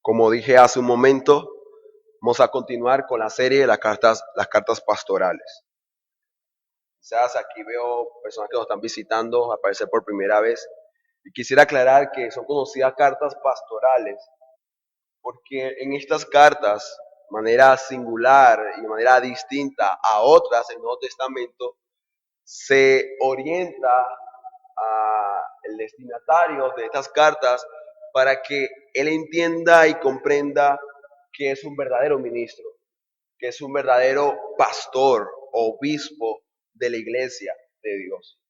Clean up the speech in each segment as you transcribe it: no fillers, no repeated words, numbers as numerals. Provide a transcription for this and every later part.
Como dije hace un momento, vamos a continuar con la serie de las cartas pastorales. Quizás aquí veo personas que nos están visitando, aparecer por primera vez. Y quisiera aclarar que son conocidas cartas pastorales, porque en estas cartas, de manera singular y de manera distinta a otras del Nuevo Testamento, se orienta al destinatario de estas cartas para que él entienda y comprenda que es un verdadero ministro, que es un verdadero pastor o obispo de la iglesia de Dios.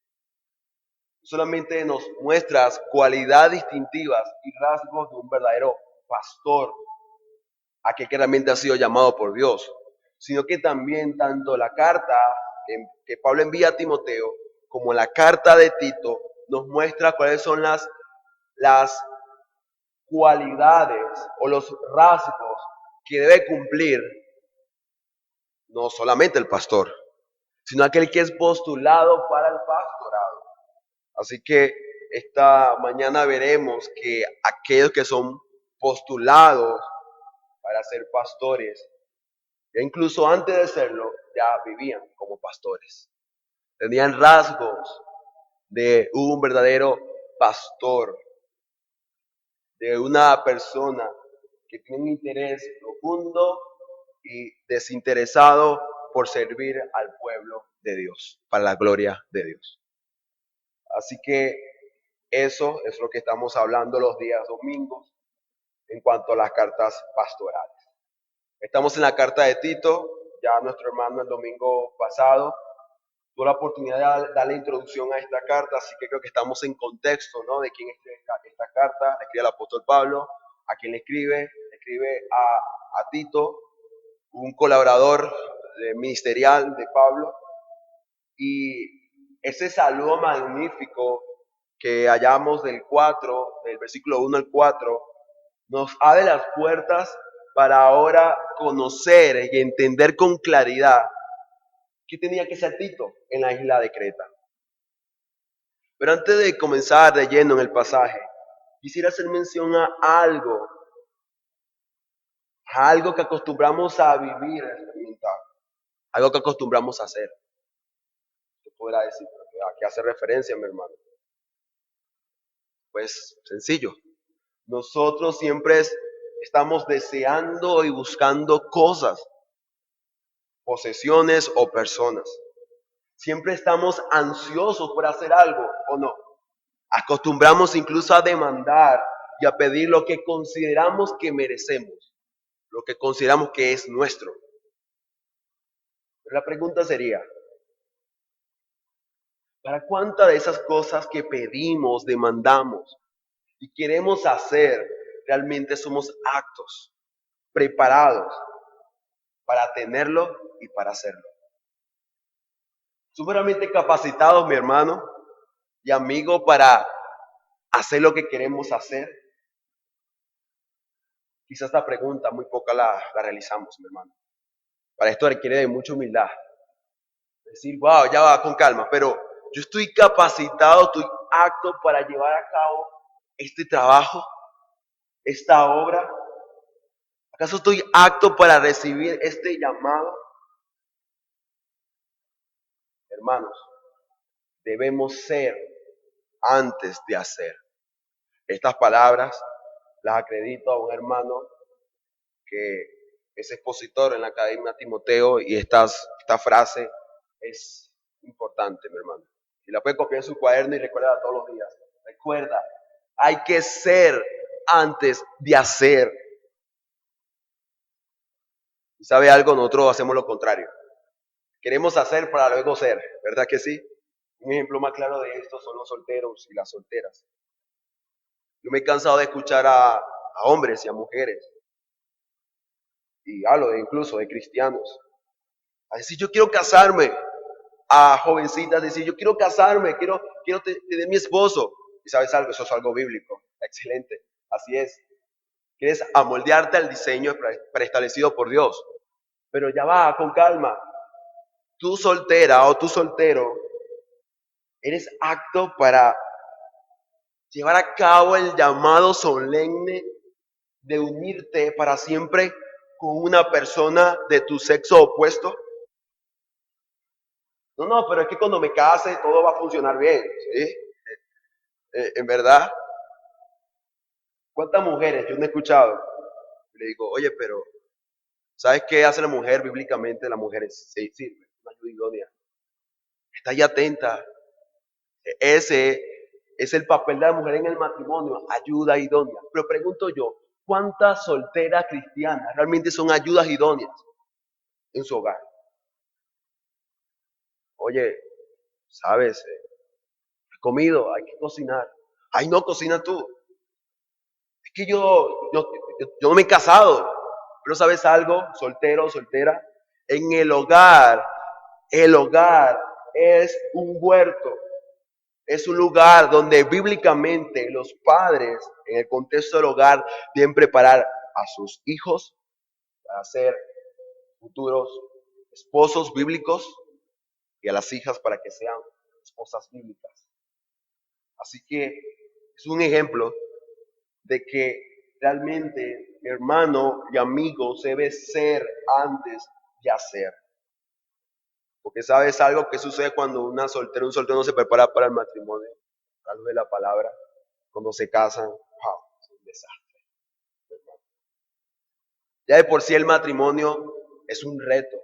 Solamente nos muestra cualidades distintivas y rasgos de un verdadero pastor, aquel que realmente ha sido llamado por Dios, sino que también tanto la carta que Pablo envía a Timoteo como la carta de Tito nos muestra cuáles son las cualidades o los rasgos que debe cumplir no solamente el pastor, sino aquel que es postulado para el pastorado. Así que esta mañana veremos que aquellos que son postulados para ser pastores, ya incluso antes de serlo, ya vivían como pastores. Tenían rasgos de un verdadero pastor, de una persona que tiene un interés profundo y desinteresado por servir al pueblo de Dios, para la gloria de Dios. Así que eso es lo que estamos hablando los días domingos en cuanto a las cartas pastorales. Estamos en la carta de Tito, ya nuestro hermano el domingo pasado tuvo la oportunidad de darle introducción a esta carta, así que creo que estamos en contexto, ¿no? De quién escribe esta carta. La escribe el apóstol Pablo. ¿A quién le escribe? Le escribe a Tito, un colaborador ministerial de Pablo. Y ese saludo magnífico que hallamos del versículo 1 al 4, nos abre las puertas para ahora conocer y entender con claridad qué tenía que ser Tito en la isla de Creta. Pero antes de comenzar de lleno en el pasaje, quisiera hacer mención a algo que acostumbramos a vivir, a experimentar, algo que acostumbramos a hacer. ¿Qué podrá decir? ¿A qué hace referencia, mi hermano? Pues sencillo. Nosotros siempre estamos deseando y buscando cosas, posesiones o personas. Siempre estamos ansiosos por hacer algo, ¿o no? Acostumbramos incluso a demandar y a pedir lo que consideramos que merecemos, lo que consideramos que es nuestro. Pero la pregunta sería, ¿para cuántas de esas cosas que pedimos, demandamos y queremos hacer, realmente somos aptos, preparados para tenerlo y para hacerlo? Superamente capacitados, mi hermano y amigo, para hacer lo que queremos hacer. Quizás esta pregunta muy poca la realizamos, mi hermano. Para esto requiere de mucha humildad. Decir, wow, ya va, con calma, pero yo estoy capacitado, estoy apto para llevar a cabo este trabajo, esta obra. ¿Acaso estoy apto para recibir este llamado? Hermanos, debemos ser antes de hacer. Estas palabras las acredito a un hermano que es expositor en la Academia Timoteo, y esta frase es importante, mi hermano. Y la puede copiar en su cuaderno y recuerda todos los días. Recuerda, hay que ser antes de hacer. ¿Y sabe algo? Nosotros hacemos lo contrario. Queremos hacer para luego ser, ¿verdad que sí? Un ejemplo más claro de esto son los solteros y las solteras. Yo me he cansado de escuchar a hombres y a mujeres, y hablo incluso de cristianos, a decir, yo quiero casarme, a jovencitas decir, yo quiero casarme, quiero tener mi esposo. Y sabes algo, eso es algo bíblico, excelente, así es. Quieres amoldearte al diseño preestablecido por Dios, pero ya va, con calma. Tú soltera o tú soltero, eres apto para llevar a cabo el llamado solemne de unirte para siempre con una persona de tu sexo opuesto? No, pero es que cuando me case todo va a funcionar bien, ¿sí? En verdad, ¿cuántas mujeres yo no he escuchado? Le digo, oye, pero ¿sabes qué hace la mujer bíblicamente? La mujer se sirve, una ayuda idónea. Está ahí atenta. Ese es el papel de la mujer en el matrimonio, ayuda idónea. Pero pregunto yo, ¿cuántas solteras cristianas realmente son ayudas idóneas en su hogar? Oye, ¿sabes? He comido, hay que cocinar. Ay, no, cocina tú. Es que yo no me he casado. Pero ¿sabes algo? Soltero, soltera. En el hogar es un huerto. Es un lugar donde bíblicamente los padres, en el contexto del hogar, deben preparar a sus hijos para ser futuros esposos bíblicos y a las hijas para que sean esposas bíblicas. Así que es un ejemplo de que realmente hermano y amigo se debe ser antes de hacer. Porque sabes algo que sucede cuando un soltero no se prepara para el matrimonio, a la luz de la palabra, cuando se casan, wow, es un desastre. Ya de por sí el matrimonio es un reto,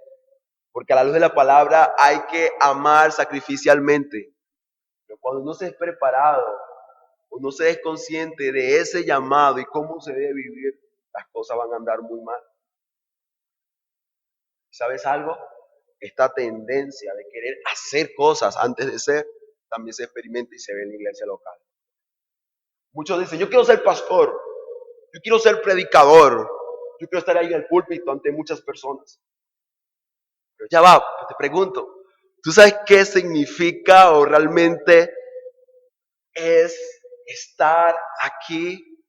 porque a la luz de la palabra hay que amar sacrificialmente. Pero cuando uno se es preparado, uno se es consciente de ese llamado y cómo se debe vivir, las cosas van a andar muy mal. ¿Sabes algo? Esta tendencia de querer hacer cosas antes de ser, también se experimenta y se ve en la iglesia local. Muchos dicen, yo quiero ser pastor, yo quiero ser predicador, yo quiero estar ahí en el púlpito ante muchas personas. Pero ya va, pues te pregunto, ¿tú sabes qué significa o realmente es estar aquí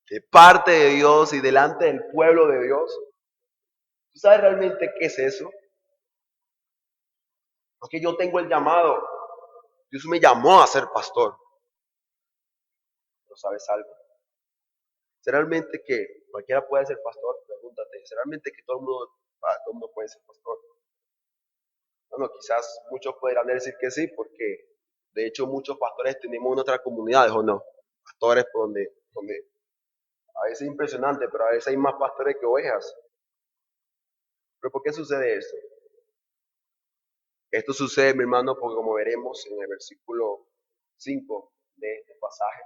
de parte de Dios y delante del pueblo de Dios? ¿Tú sabes realmente qué es eso? Porque yo tengo el llamado. Dios me llamó a ser pastor. ¿No sabes algo? ¿Será realmente que cualquiera puede ser pastor? Pregúntate. ¿Será realmente que todo el mundo puede ser pastor? Bueno, quizás muchos podrán decir que sí, porque de hecho muchos pastores tenemos en otras comunidades, ¿o no? Pastores por donde a veces es impresionante, pero a veces hay más pastores que ovejas. ¿Pero por qué sucede esto? Esto sucede, mi hermano, porque como veremos en el versículo 5 de este pasaje,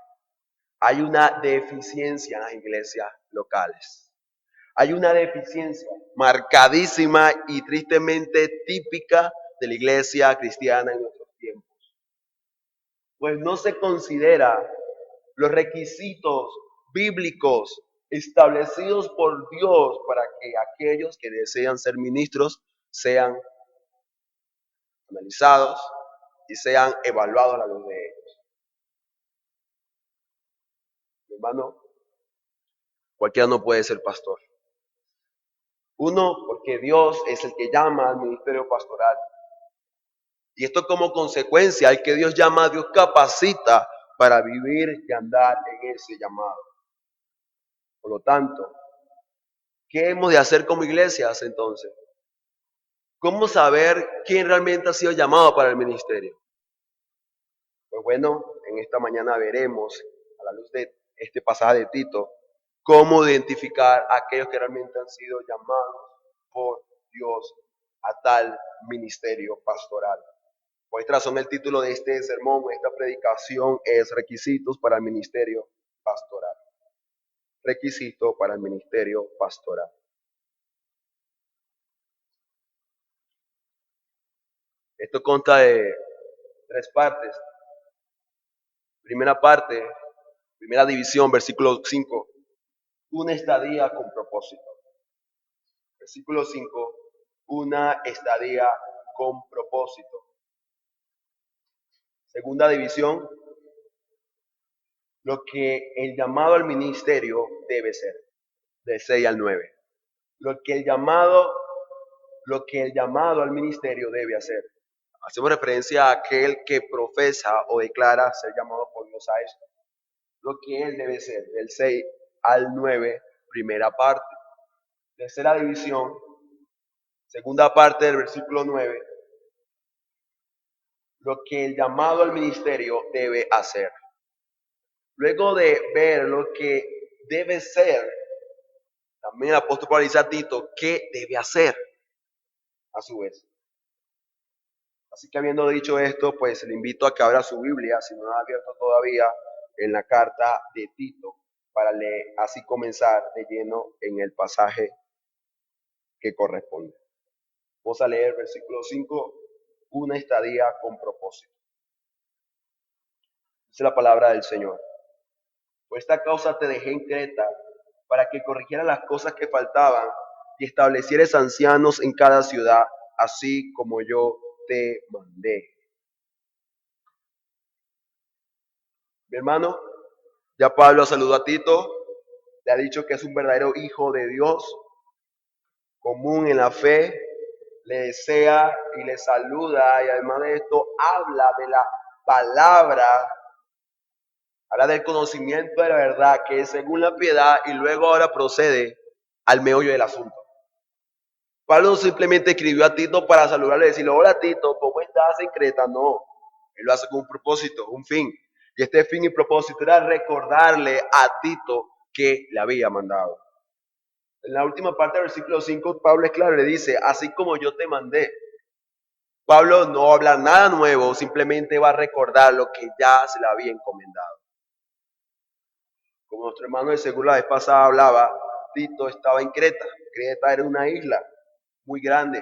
hay una deficiencia en las iglesias locales. Hay una deficiencia marcadísima y tristemente típica de la iglesia cristiana en nuestros tiempos. Pues no se considera los requisitos bíblicos establecidos por Dios para que aquellos que desean ser ministros sean analizados y sean evaluados a la luz de ellos. Mi hermano, cualquiera no puede ser pastor. Uno, porque Dios es el que llama al ministerio pastoral. Y esto como consecuencia, el que Dios llama, Dios capacita para vivir y andar en ese llamado. Por lo tanto, ¿qué hemos de hacer como iglesias entonces? ¿Cómo saber quién realmente ha sido llamado para el ministerio? Pues bueno, en esta mañana veremos, a la luz de este pasaje de Tito, cómo identificar a aquellos que realmente han sido llamados por Dios a tal ministerio pastoral. Por esta razón el título de este sermón, esta predicación es Requisitos para el ministerio pastoral. Requisito para el ministerio pastoral. Esto consta de tres partes. Primera parte, primera división, versículo 5. Una estadía con propósito. Versículo 5. Una estadía con propósito. Segunda división, lo que el llamado al ministerio debe ser, del 6 al 9. Lo que el llamado al ministerio debe hacer. Hacemos referencia a aquel que profesa o declara ser llamado por Dios a esto. lo que Él debe ser, del 6 al 9, primera parte. Tercera división, segunda parte del versículo 9, lo que el llamado al ministerio debe hacer. Luego de ver lo que debe ser, también el apóstol Pablo dice a Tito qué debe hacer a su vez. Así que habiendo dicho esto, pues le invito a que abra su Biblia, si no la ha abierto todavía, en la carta de Tito, para leer, así comenzar de lleno en el pasaje que corresponde. Vamos a leer versículo 5, una estadía con propósito. Dice la palabra del Señor. Por esta causa te dejé en Creta, para que corrigieras las cosas que faltaban y establecieres ancianos en cada ciudad, así como yo te mandé. Mi hermano, ya Pablo saludó a Tito, le ha dicho que es un verdadero hijo de Dios, común en la fe, le desea y le saluda, y además de esto habla de la palabra, habla del conocimiento de la verdad, que es según la piedad, y luego ahora procede al meollo del asunto. Pablo no simplemente escribió a Tito para saludarle y decirle, hola Tito, ¿cómo estás en Creta? No, él lo hace con un propósito, un fin. Y este fin y propósito era recordarle a Tito que le había mandado. En la última parte del versículo 5, Pablo es claro, le dice, así como yo te mandé. Pablo no va a hablar nada nuevo, simplemente va a recordar lo que ya se le había encomendado. Como nuestro hermano de seguro la vez pasada hablaba, Tito estaba en Creta. Creta era una isla muy grande.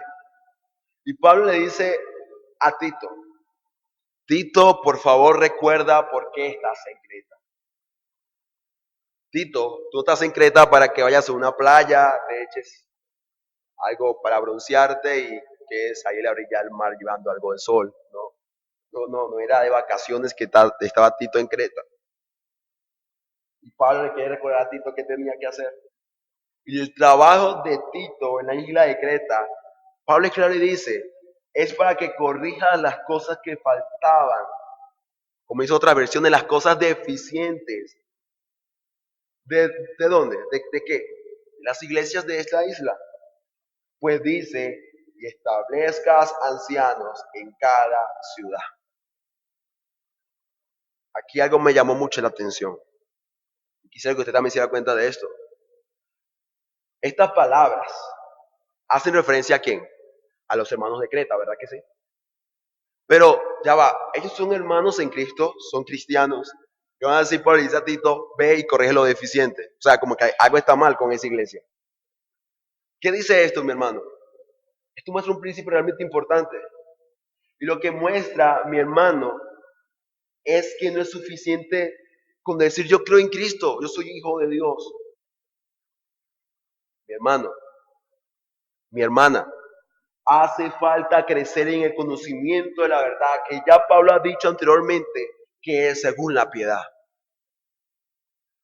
Y Pablo le dice a Tito, Tito, por favor recuerda por qué estás en Creta. Tito, tú estás en Creta para que vayas a una playa, te eches algo para broncearte y que es ahí a la orilla del mar llevando algo de sol, no era de vacaciones que estaba Tito en Creta. Y Pablo le quiere recordar a Tito qué tenía que hacer. Y el trabajo de Tito en la isla de Creta, Pablo es claro y dice, es para que corrija las cosas que faltaban, como hizo otra versión, de las cosas deficientes. ¿De dónde? ¿De qué? Las iglesias de esta isla. Pues dice, y establezcas ancianos en cada ciudad. Aquí algo me llamó mucho la atención. Quisiera que usted también se diera cuenta de esto. Estas palabras hacen referencia a quién? A los hermanos de Creta, ¿verdad que sí? Pero ya va, ellos son hermanos en Cristo, son cristianos. Y van a decir por dice a Tito, ve y corrige lo deficiente. O sea, como que algo está mal con esa iglesia. ¿Qué dice esto, mi hermano? Esto muestra un principio realmente importante. Y lo que muestra, mi hermano, es que no es suficiente con decir yo creo en Cristo, yo soy hijo de Dios. Mi hermano, mi hermana, hace falta crecer en el conocimiento de la verdad que ya Pablo ha dicho anteriormente que es según la piedad.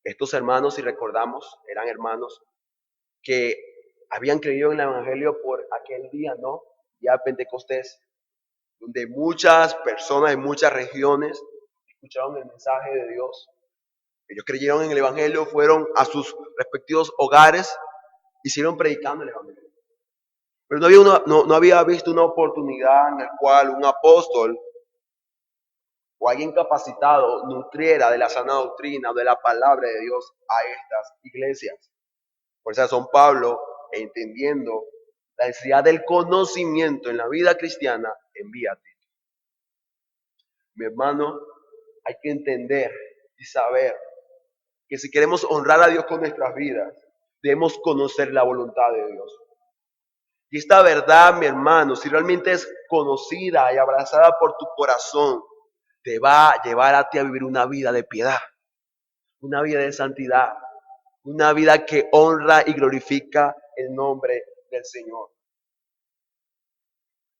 Estos hermanos, si recordamos, eran hermanos que habían creído en el Evangelio por aquel día, ¿no? Ya Pentecostés, donde muchas personas de muchas regiones escucharon el mensaje de Dios. Ellos creyeron en el Evangelio, fueron a sus respectivos hogares y siguieron predicando el Evangelio. Pero no había visto una oportunidad en la cual un apóstol o alguien capacitado nutriera de la sana doctrina o de la palabra de Dios a estas iglesias. Por eso San Pablo, entendiendo la necesidad del conocimiento en la vida cristiana, envía a Tito. Mi hermano, hay que entender y saber que si queremos honrar a Dios con nuestras vidas, debemos conocer la voluntad de Dios. Y esta verdad, mi hermano, si realmente es conocida y abrazada por tu corazón, te va a llevar a ti a vivir una vida de piedad, una vida de santidad, una vida que honra y glorifica el nombre del Señor.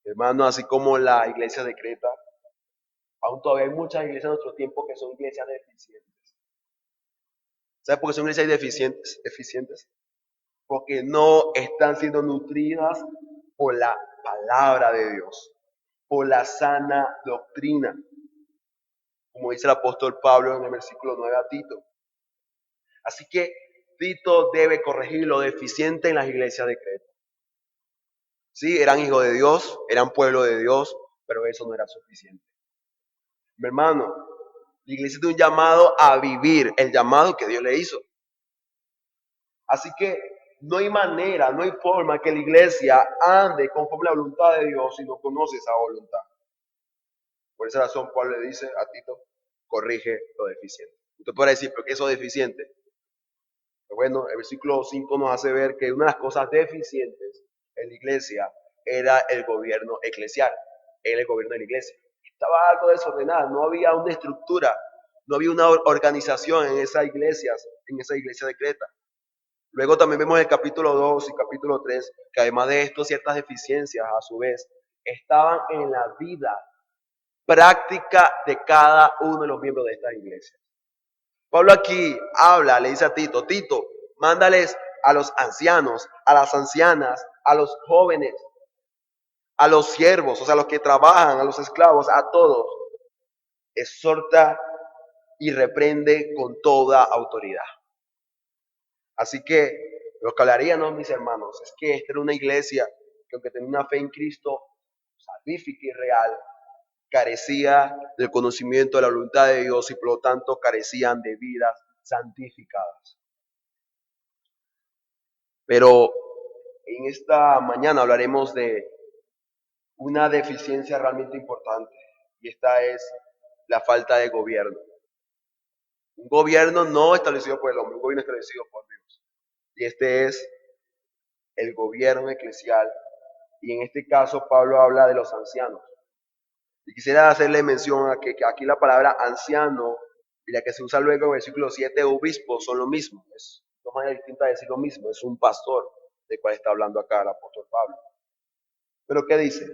Hermano, así como la iglesia de Creta, aún todavía hay muchas iglesias en nuestro tiempo que son iglesias deficientes. ¿Sabes por qué son iglesias deficientes? Porque no están siendo nutridas por la palabra de Dios, por la sana doctrina. como dice el apóstol Pablo en el versículo 9 a Tito. Así que Tito debe corregir lo deficiente en las iglesias de Creta. Sí, eran hijos de Dios, eran pueblo de Dios, pero eso no era suficiente. Mi hermano, la iglesia tiene un llamado a vivir el llamado que Dios le hizo. Así que no hay manera, no hay forma que la iglesia ande conforme a la voluntad de Dios si no conoce esa voluntad. Por esa razón, Pablo le dice a Tito, corrige lo deficiente. Usted puede decir, ¿pero qué es eso deficiente? Pero bueno, el versículo 5 nos hace ver que una de las cosas deficientes en la iglesia era el gobierno eclesial, era el gobierno de la iglesia. Estaba algo desordenado, no había una estructura, no había una organización en esas iglesia de Creta. Luego también vemos en el capítulo 2 y capítulo 3 que además de esto, ciertas deficiencias a su vez estaban en la vida práctica de cada uno de los miembros de estas iglesias. Pablo aquí habla, le dice a Tito, Tito, mándales a los ancianos, a las ancianas, a los jóvenes, a los siervos, o sea, a los que trabajan, a los esclavos, a todos. Exhorta y reprende con toda autoridad. Así que lo que hablaríamos, mis hermanos, es que esta era una iglesia que aunque tenía una fe en Cristo salvífica y real, carecía del conocimiento de la voluntad de Dios y por lo tanto carecían de vidas santificadas. Pero en esta mañana hablaremos de una deficiencia realmente importante y esta es la falta de gobierno. Un gobierno no establecido por el hombre, un gobierno establecido por Dios. Y este es el gobierno eclesial. Y en este caso Pablo habla de los ancianos. Y quisiera hacerle mención a que aquí la palabra anciano y la que se usa luego en el versículo 7, obispo, son lo mismo. Es una manera distinta de decir lo mismo. Es un pastor del cual está hablando acá el apóstol Pablo. Pero ¿qué dice?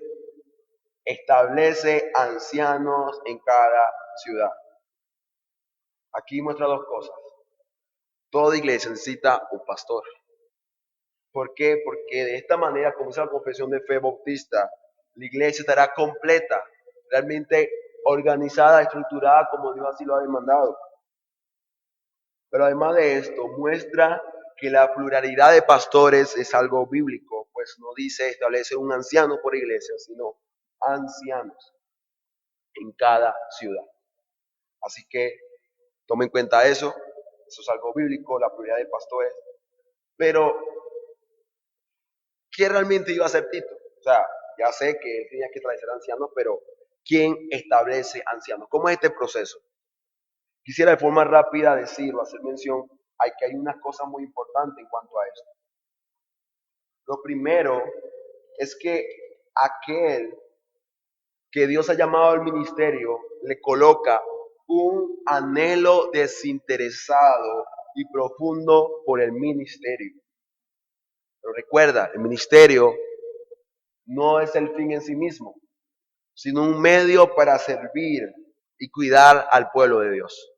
Establece ancianos en cada ciudad. Aquí muestra dos cosas. Toda iglesia necesita un pastor. ¿Por qué? Porque de esta manera, como dice la confesión de fe bautista, la iglesia estará completa, realmente organizada, estructurada como Dios así lo ha demandado. Pero además de esto, muestra que la pluralidad de pastores es algo bíblico, pues no dice establece un anciano por iglesia, sino ancianos en cada ciudad. Así que tome en cuenta eso es algo bíblico, la pluralidad de pastores. Pero, ¿quién realmente iba a ser Tito? O sea, ya sé que él tenía que establecer ancianos, pero ¿quién establece ancianos? ¿Cómo es este proceso? Quisiera de forma rápida decir o hacer mención a que hay unas cosas muy importantes en cuanto a esto. Lo primero es que aquel que Dios ha llamado al ministerio le coloca un anhelo desinteresado y profundo por el ministerio. Pero recuerda, el ministerio no es el fin en sí mismo, sino un medio para servir y cuidar al pueblo de Dios.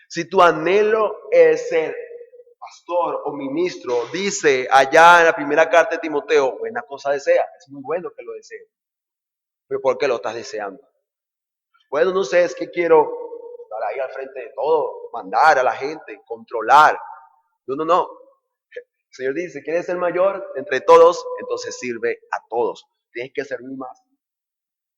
Si tu anhelo es ser pastor o ministro, dice allá en la primera carta de Timoteo, buena cosa desea, es muy bueno que lo desee. Pero ¿por qué lo estás deseando? Bueno, no sé, es que quiero estar ahí al frente de todo, mandar a la gente, controlar. No. El Señor dice, ¿quieres ser mayor entre todos? Entonces sirve a todos. Tienes que servir más.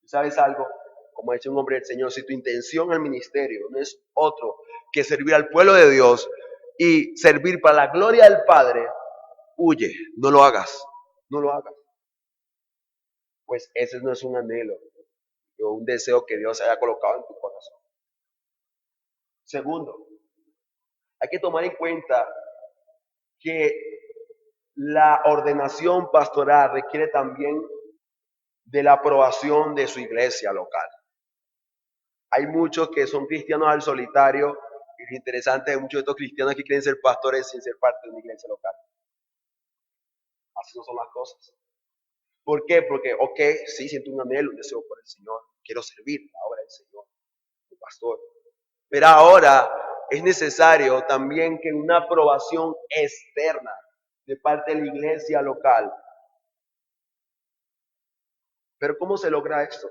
¿Sabes algo? Como ha dicho un hombre del Señor, si tu intención al ministerio no es otro que servir al pueblo de Dios y servir para la gloria del Padre, huye, no lo hagas, no lo hagas. Pues ese no es un anhelo o un deseo que Dios haya colocado en tu corazón. Segundo, hay que tomar en cuenta que la ordenación pastoral requiere también de la aprobación de su iglesia local. Hay muchos que son cristianos al solitario y lo interesante de muchos de estos cristianos que quieren ser pastores sin ser parte de una iglesia local. Así no son las cosas. ¿Por qué? Porque, sí, siento un anhelo, un deseo por el Señor. Quiero servir la obra del Señor, como pastor. Pero ahora es necesario también que una aprobación externa de parte de la iglesia local. Pero ¿cómo se logra esto?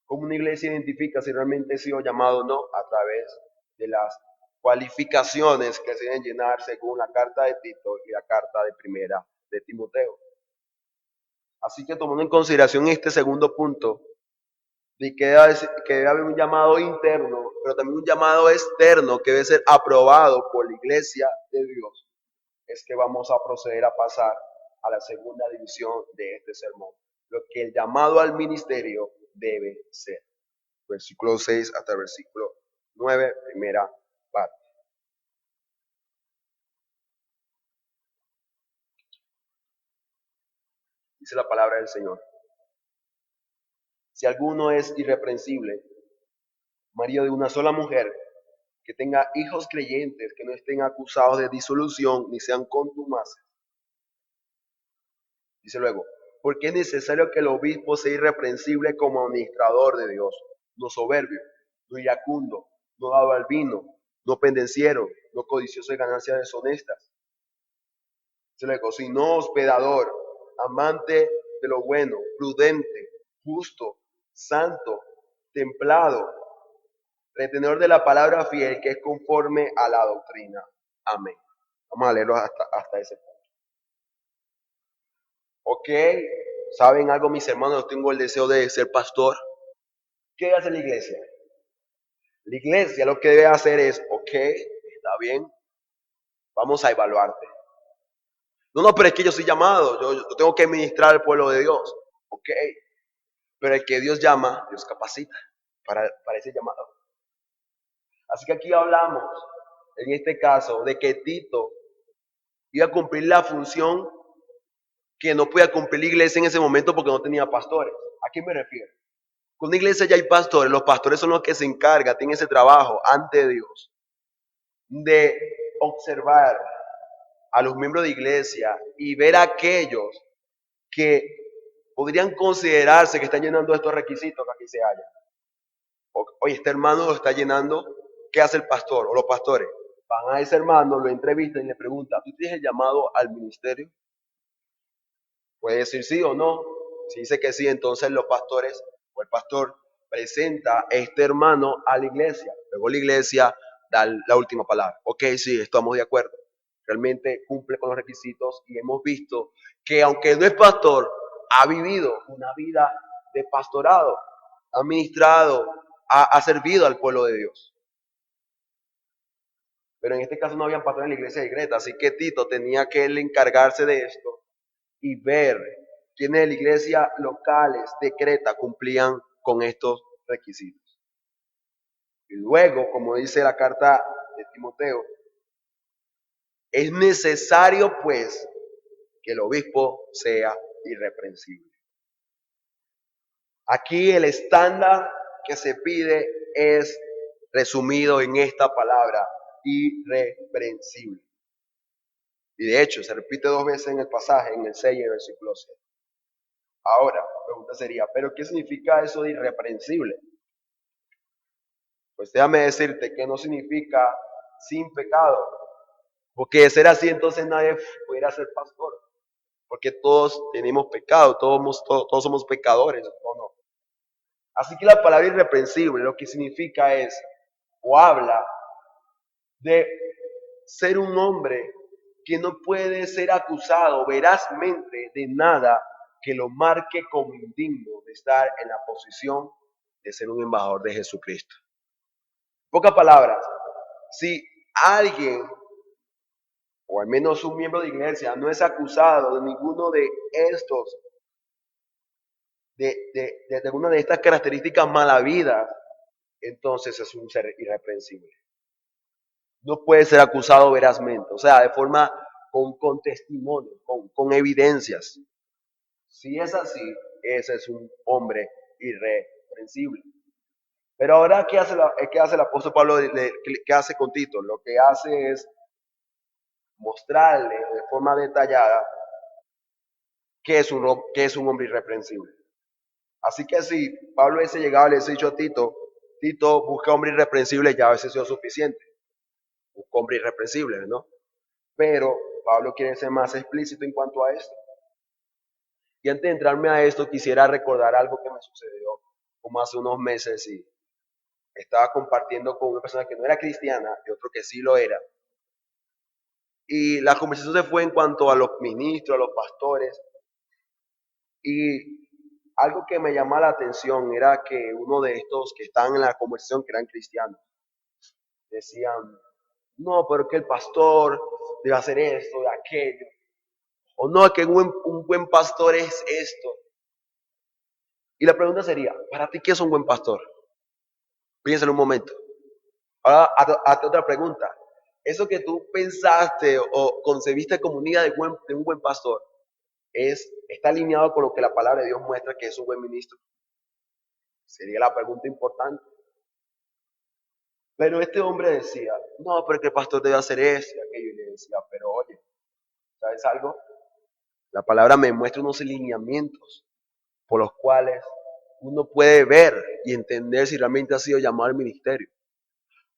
¿Cómo una iglesia identifica si realmente ha sido llamado o no? A través de las cualificaciones que se deben llenar según la carta de Tito y la carta de primera de Timoteo. Así que tomando en consideración este segundo punto, de que debe haber un llamado interno, pero también un llamado externo que debe ser aprobado por la iglesia de Dios, es que vamos a proceder a pasar a la segunda división de este sermón, lo que el llamado al ministerio debe ser. Versículo 6 hasta el versículo 9, primera parte. Dice la palabra del Señor. Si alguno es irreprensible, marido de una sola mujer, que tenga hijos creyentes, que no estén acusados de disolución ni sean contumaces. Dice luego, porque es necesario que el obispo sea irreprensible como administrador de Dios, no soberbio, no iracundo, no dado al vino, no pendenciero, no codicioso de ganancias deshonestas. Dice luego, sino hospedador, amante de lo bueno, prudente, justo, santo, templado, retenedor de la palabra fiel, que es conforme a la doctrina. Amén. Vamos a leerlo hasta ese punto. Ok, ¿saben algo, mis hermanos? Yo tengo el deseo de ser pastor. ¿Qué debe hacer la iglesia? La iglesia lo que debe hacer es, ok, está bien, vamos a evaluarte. No, pero es que yo soy llamado, yo tengo que ministrar al pueblo de Dios. Ok, pero el que Dios llama, Dios capacita para ese llamado. Así que aquí hablamos, en este caso, de que Tito iba a cumplir la función que no podía cumplir la iglesia en ese momento porque no tenía pastores. ¿A qué me refiero? Con una iglesia ya hay pastores, los pastores son los que se encargan, tienen ese trabajo ante Dios, de observar a los miembros de iglesia y ver a aquellos que podrían considerarse que están llenando estos requisitos que aquí se hallan. Oye, este hermano lo está llenando, ¿qué hace el pastor o los pastores? Van a ese hermano, lo entrevistan y le preguntan, ¿tú tienes el llamado al ministerio? Puede decir sí o no. Si dice que sí, entonces los pastores o el pastor presenta a este hermano a la iglesia. Luego la iglesia da la última palabra. Ok, sí, estamos de acuerdo. Realmente cumple con los requisitos y hemos visto que aunque no es pastor, ha vivido una vida de pastorado, ha ministrado, ha servido al pueblo de Dios. Pero en este caso no habían pastores en la iglesia de Greta, así que Tito tenía que él encargarse de esto y ver quiénes de la iglesia locales de Creta cumplían con estos requisitos. Y luego, como dice la carta de Timoteo, es necesario pues que el obispo sea irreprensible. Aquí el estándar que se pide es resumido en esta palabra, irreprensible. Y de hecho, se repite 2 veces en el pasaje, en el 6 y el versículo 6. Ahora, la pregunta sería, ¿pero qué significa eso de irreprensible? Pues déjame decirte que no significa sin pecado. Porque de ser así, entonces nadie pudiera ser pastor. Porque todos tenemos pecado, todos somos pecadores, ¿o no? Así que la palabra irreprensible lo que significa es, o habla de ser un hombre que no puede ser acusado verazmente de nada que lo marque como indigno de estar en la posición de ser un embajador de Jesucristo. En pocas palabras, si alguien, o al menos un miembro de iglesia, no es acusado de ninguno de estos, de alguna de estas características malavidas, entonces es un ser irreprensible. No puede ser acusado verazmente, o sea, de forma con testimonio, con evidencias. Si es así, ese es un hombre irreprensible. Pero ahora, ¿qué hace el apóstol Pablo? ¿Qué hace con Tito? Lo que hace es mostrarle de forma detallada que es un hombre irreprensible. Así que si Pablo hubiese llegado y le hubiese dicho a Tito, Tito, busca hombre irreprensible, ya a veces sido suficiente. Busca hombre irreprensible, ¿no? Pero Pablo quiere ser más explícito en cuanto a esto. Y antes de entrarme a esto, quisiera recordar algo que me sucedió como hace unos meses y estaba compartiendo con una persona que no era cristiana y otro que sí lo era. Y la conversación se fue en cuanto a los ministros, a los pastores. Y algo que me llamaba la atención era que uno de estos que estaban en la conversación, que eran cristianos, decían, no, pero que el pastor debe hacer esto, de aquello. O no, que un buen pastor es esto. Y la pregunta sería, ¿para ti qué es un buen pastor? Piénsalo un momento. Ahora, hazte otra pregunta. Eso que tú pensaste o concebiste como una idea de un buen pastor, está alineado con lo que la palabra de Dios muestra que es un buen ministro. Sería la pregunta importante. Pero este hombre decía, no, pero que el pastor debe hacer esto y aquello. Y le decía, pero oye, ¿sabes algo? La palabra me muestra unos lineamientos por los cuales uno puede ver y entender si realmente ha sido llamado al ministerio.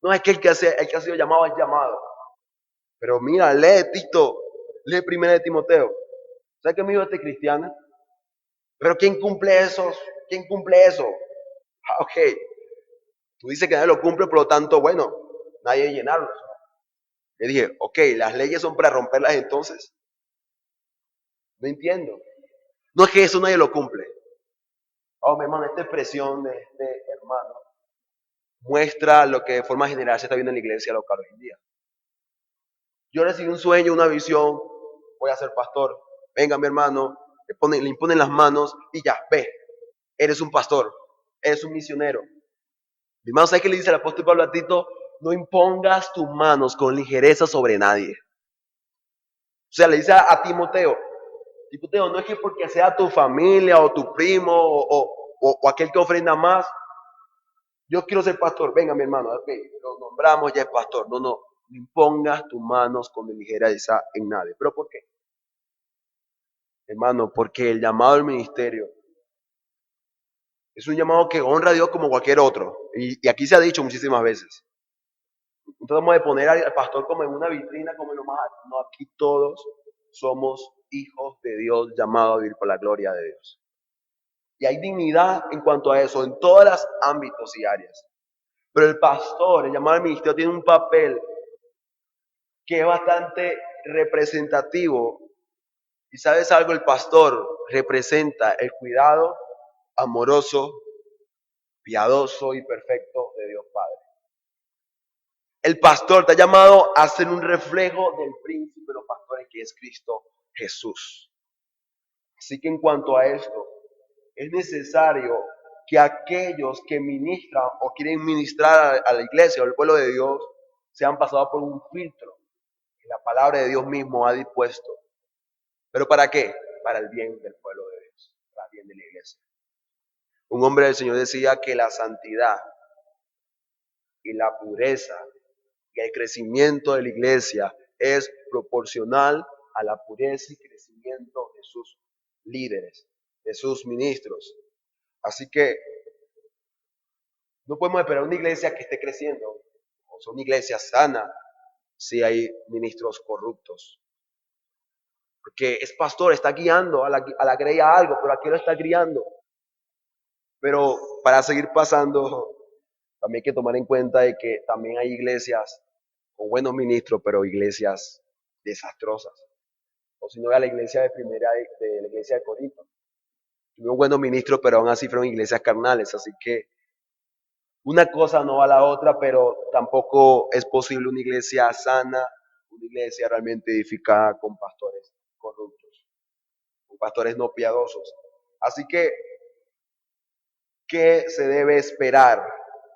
No es que el que ha sido llamado es llamado. Pero mira, lee Tito, lee 1 de Timoteo. ¿Sabes qué me dijo este cristiano? Pero ¿quién cumple eso? ¿Quién cumple eso? Ah, ok. Tú dices que nadie lo cumple, por lo tanto, bueno, nadie debe llenarlos. Le dije, ok, las leyes son para romperlas entonces. No entiendo. No es que eso nadie lo cumple. Oh, mi hermano, esta expresión de este hermano muestra lo que de forma general se está viendo en la iglesia local hoy en día. Yo recibí un sueño, una visión, voy a ser pastor. Venga, mi hermano, le imponen las manos y ya, ve, eres un pastor, eres un misionero. Mi hermano, ¿sabes qué le dice el apóstol Pablo a Tito? No impongas tus manos con ligereza sobre nadie. O sea, le dice a Timoteo, Timoteo, no es que porque sea tu familia o tu primo o aquel que ofrenda más, yo quiero ser pastor. Venga, mi hermano, okay, lo nombramos, ya es pastor. No impongas tus manos con ligereza en nadie. ¿Pero por qué? Hermano, porque el llamado al ministerio es un llamado que honra a Dios como cualquier otro. Y aquí se ha dicho muchísimas veces. Entonces vamos a poner al pastor como en una vitrina, como en lo más alto. No, aquí todos somos hijos de Dios llamados a vivir por la gloria de Dios. Y hay dignidad en cuanto a eso, en todos los ámbitos y áreas. Pero el pastor, el llamado al ministerio, tiene un papel que es bastante representativo. Y sabes algo, el pastor representa el cuidado amoroso, piadoso y perfecto de Dios Padre. El pastor está llamado a ser un reflejo del príncipe de los pastores que es Cristo Jesús. Así que en cuanto a esto, es necesario que aquellos que ministran o quieren ministrar a la iglesia o al pueblo de Dios sean pasados por un filtro que la palabra de Dios mismo ha dispuesto. ¿Pero para qué? Para el bien del pueblo de Dios, para el bien de la iglesia. Un hombre del Señor decía que la santidad y la pureza y el crecimiento de la iglesia es proporcional a la pureza y crecimiento de sus líderes, de sus ministros. Así que no podemos esperar una iglesia que esté creciendo, o sea, una iglesia sana, si hay ministros corruptos. Porque es pastor, está guiando a la grey a algo, pero aquí lo está criando. Pero para seguir pasando, también hay que tomar en cuenta de que también hay iglesias con buenos ministros, pero iglesias desastrosas. O si no, a la iglesia de la iglesia de Corinto. Tuvieron buenos ministros, pero aún así fueron iglesias carnales. Así que una cosa no va a la otra, pero tampoco es posible una iglesia sana, una iglesia realmente edificada con pastores corruptos, con pastores no piadosos. Así que, ¿qué se debe esperar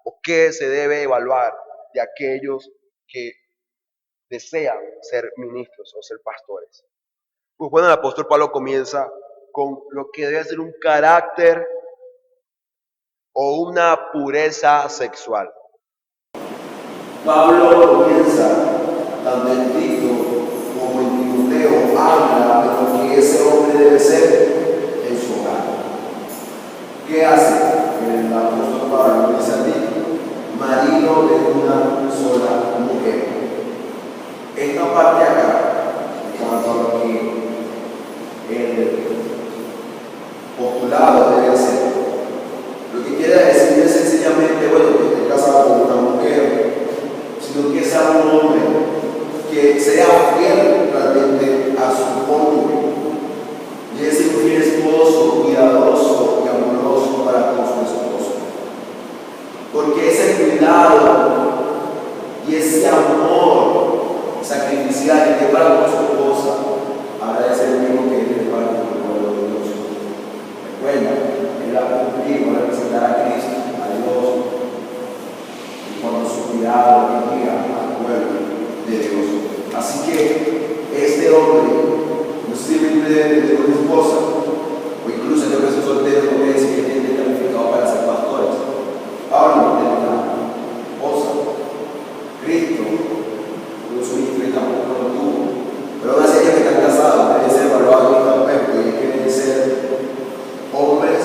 o qué se debe evaluar de aquellos que desean ser ministros o ser pastores? Pues bueno, el apóstol Pablo comienza con lo que debe ser un carácter o una pureza sexual. Pablo comienza, tanto en Tito como en Timoteo, habla de lo que ese hombre debe ser en su hogar. ¿Qué hace? El apóstol Pablo dice a Tito, marido de una sola mujer. Esta parte acá, en cuanto a lo que el postulado debe ser, lo que quiere sea fiel realmente a su cónyuge. Y es un fiel esposo, cuidadoso y amoroso para con su esposo. Porque ese cuidado y ese amor sacrificial que tiene para con su esposa, habrá de ser el mismo que tiene para con el pueblo de Dios. Recuerda, él va a cumplir, va a representar a Cristo, a Dios, y con su cuidado y guía al pueblo de Dios. Así que este hombre no simplemente de una esposa, o incluso yo que soy soltero, no quiere decir que tiene calificado para ser pastores. Pablo tiene una esposa, Cristo, incluso Cristo tampoco lo tuvo. Pero aún así ellos que están casados deben ser evaluados en este aspecto y que deben ser hombres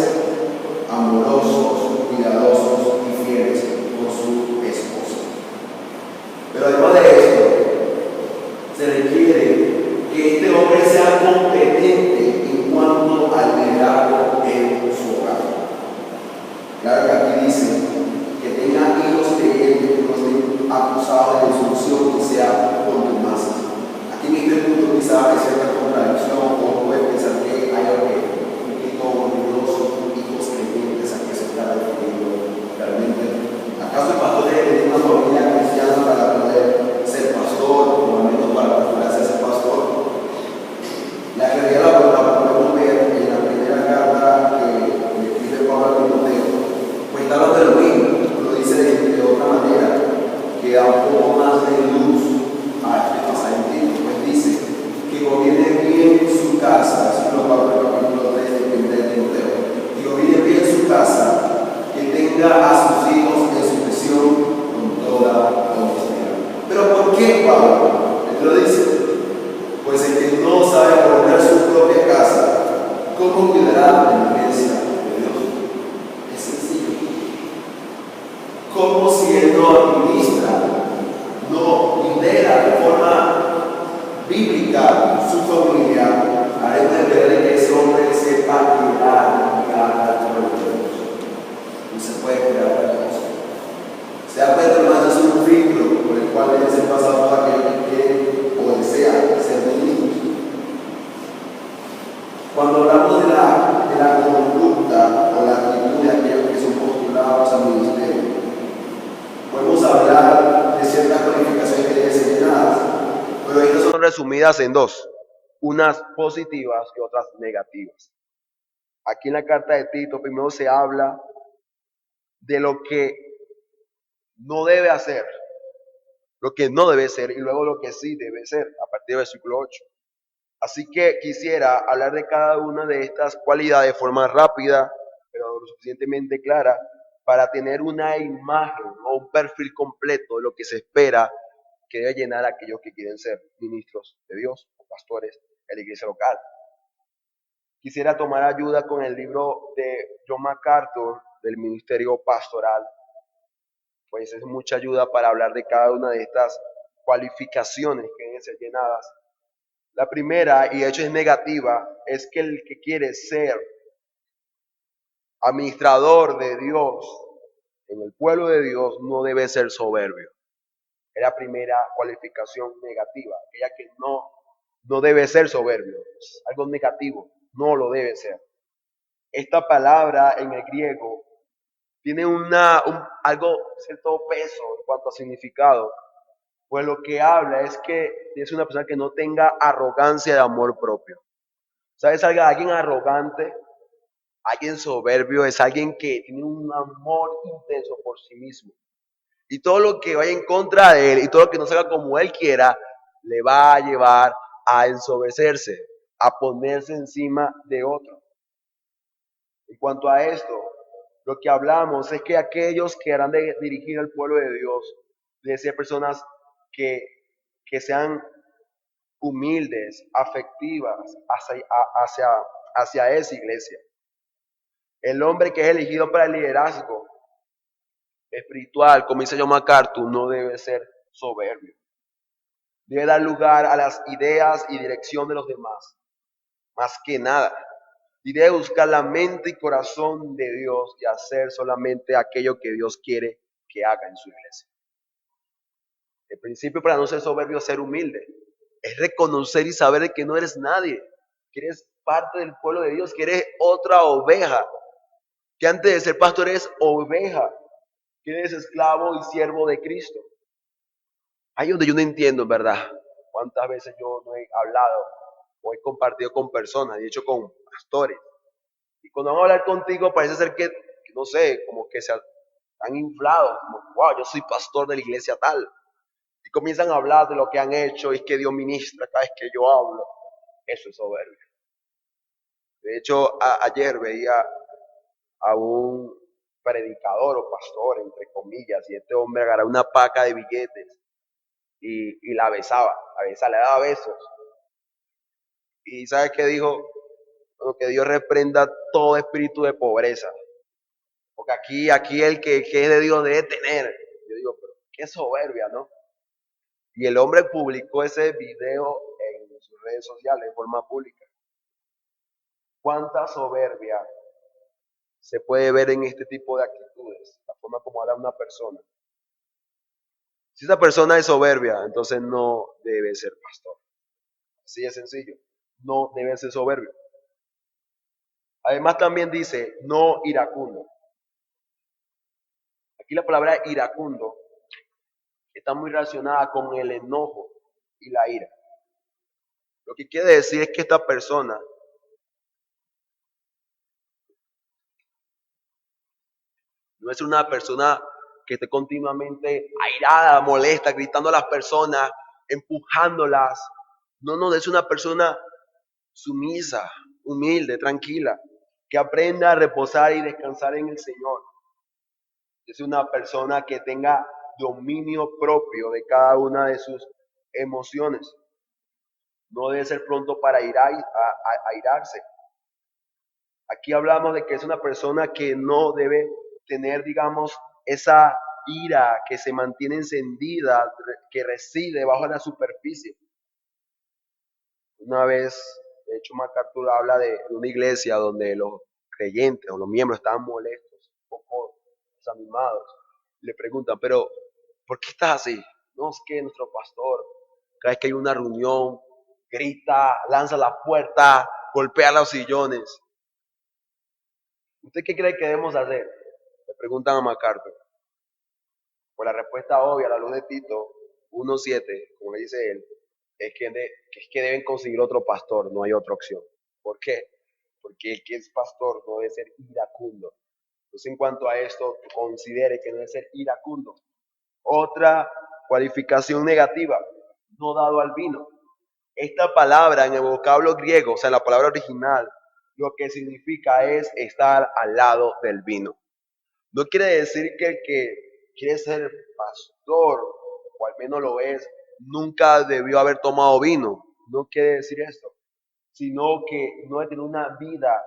amorosos, cuidadosos y fieles con su esposa. Pero además de esto, se requiere que este hombre sea competente en cuanto al liderazgo en su hogar. Claro que aquí dice que tenga hijos creyentes, que no estén acusados de disolución, que sea contumaces. Aquí en este punto quizás hay cierta contradicción o puede pensar que hay algo que todos los hijos creyentes a que se está refiriendo realmente. ¿Acaso el pastor debe tener una familia cristiana para poder ser pastor o al menos para postularse a ser pastor? La realidad la podemos ver en la primera carta que le escribe Pablo a Timoteo. Pues está hablando de lo mismo, lo dice de otra manera, que da un poco más de luz a este pasaje antiguo. Pues dice que gobierne bien su casa, así lo Pablo en el capítulo 3 de Timoteo, que gobierne bien su casa, que tenga a sus hijos en sucesión con toda honestidad. ¿Pero por qué Pablo? Él lo dice. Pues el que no sabe gobernar su propia casa, ¿cómo cuidará de la iglesia de Dios? Es sencillo. Como si él no administra, no lidera de forma bíblica su familia, haremos entender que ese hombre sepa cuidar y guiar al pueblo de Dios. No se puede cuidar de Dios. Se da cuenta, hermanos, es un filtro por el cual debe ser pasado todo aquel que quiere o desea ser ministros. Cuando hablamos de la conducta o la actitud de aquellos que son postulados al ministerio, podemos hablar de ciertas cualificaciones que deben ser llenadas, pero estas son resumidas en dos, unas positivas y otras negativas. Aquí en la carta de Tito primero se habla de lo que no debe hacer, lo que no debe ser y luego lo que sí debe ser, a partir del versículo 8. Así que quisiera hablar de cada una de estas cualidades de forma rápida, pero lo suficientemente clara, para tener una imagen o un perfil completo de lo que se espera que debe llenar a aquellos que quieren ser ministros de Dios o pastores en la iglesia local. Quisiera tomar ayuda con el libro de John MacArthur del Ministerio Pastoral, pues es mucha ayuda para hablar de cada una de estas cualificaciones que deben ser llenadas. La primera, y de hecho es negativa, es que el que quiere ser administrador de Dios en el pueblo de Dios no debe ser soberbio. Es la primera cualificación negativa, aquella que no debe ser soberbio, es algo negativo, no lo debe ser. Esta palabra en el griego tiene algo, cierto peso en cuanto a significado, pues lo que habla es que es una persona que no tenga arrogancia de amor propio. ¿Sabes? Alguien arrogante, alguien soberbio, es alguien que tiene un amor intenso por sí mismo. Y todo lo que vaya en contra de él y todo lo que no salga como él quiera, le va a llevar a ensoberbecerse, a ponerse encima de otro. En cuanto a esto, lo que hablamos es que aquellos que harán de dirigir al pueblo de Dios, deben ser personas que sean humildes, afectivas hacia esa iglesia. El hombre que es elegido para el liderazgo espiritual, como dice John MacArthur, no debe ser soberbio. Debe dar lugar a las ideas y dirección de los demás, más que nada. Y debe buscar la mente y corazón de Dios y hacer solamente aquello que Dios quiere que haga en su iglesia. El principio para no ser soberbio es ser humilde. Es reconocer y saber que no eres nadie, que eres parte del pueblo de Dios, que eres otra oveja, que antes de ser pastor eres oveja, que eres esclavo y siervo de Cristo. Ahí donde yo no entiendo, en verdad, cuántas veces yo no he hablado o he compartido con personas, de hecho con pastores. Y cuando van a hablar contigo parece ser que no sé, como que se han inflado, como, wow, yo soy pastor de la iglesia tal. Y comienzan a hablar de lo que han hecho y que Dios ministra cada vez que yo hablo. Eso es soberbia. De hecho, ayer veía a un predicador o pastor, entre comillas, y este hombre agarraba una paca de billetes y la besaba, le daba besos. Y ¿sabes qué dijo? Bueno, que Dios reprenda todo espíritu de pobreza. Porque aquí el que es de Dios debe tener. Yo digo, pero qué soberbia, ¿no? Y el hombre publicó ese video en sus redes sociales de forma pública. ¿Cuánta soberbia se puede ver en este tipo de actitudes? La forma como habla una persona. Si esa persona es soberbia, entonces no debe ser pastor. Así de sencillo. No debe ser soberbio. Además también dice, no iracundo. Aquí la palabra iracundo está muy relacionada con el enojo y la ira. Lo que quiere decir es que esta persona no es una persona que esté continuamente airada, molesta, gritando a las personas, empujándolas. No, es una persona sumisa, humilde, tranquila, que aprenda a reposar y descansar en el Señor. Es una persona que tenga dominio propio de cada una de sus emociones. No debe ser pronto para airarse. Aquí hablamos de que es una persona que no debe tener, digamos, esa ira que se mantiene encendida, que reside bajo la superficie. Una vez, de hecho, MacArthur habla de una iglesia donde los creyentes o los miembros estaban molestos, un poco desanimados. Le preguntan, pero ¿por qué estás así? No, es que nuestro pastor, cada vez que hay una reunión, grita, lanza la puerta, golpea los sillones. ¿Usted qué cree que debemos hacer? Le preguntan a MacArthur. Pues la respuesta obvia, a la luz de Tito 1:7, como le dice él, es que deben conseguir otro pastor, no hay otra opción. ¿Por qué? Porque el que es pastor no debe ser iracundo. Entonces, en cuanto a esto, considere que no debe ser iracundo. Otra cualificación negativa, no dado al vino. Esta palabra en el vocablo griego, o sea, la palabra original, lo que significa es estar al lado del vino. No quiere decir que el que quiere ser pastor, o al menos lo es, nunca debió haber tomado vino. No quiere decir esto, sino que no debe tener una vida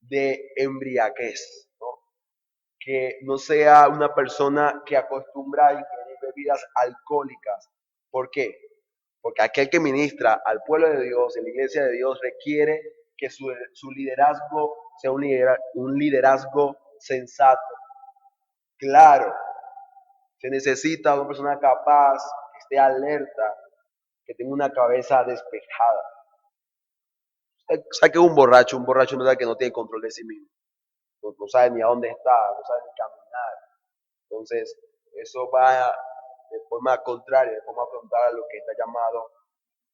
de embriaguez, ¿no? Que no sea una persona que acostumbra a ingerir bebidas alcohólicas. ¿Por qué? Porque aquel que ministra al pueblo de Dios, en la iglesia de Dios, requiere que su liderazgo sea un liderazgo sensato. Claro, se necesita una persona capaz, que esté alerta, que tenga una cabeza despejada. ¿Sabe que un borracho no sabe que no tiene control de sí mismo? No sabe ni a dónde está, no sabe ni caminar. Entonces, eso va de forma contraria, de forma frontal a lo que está llamado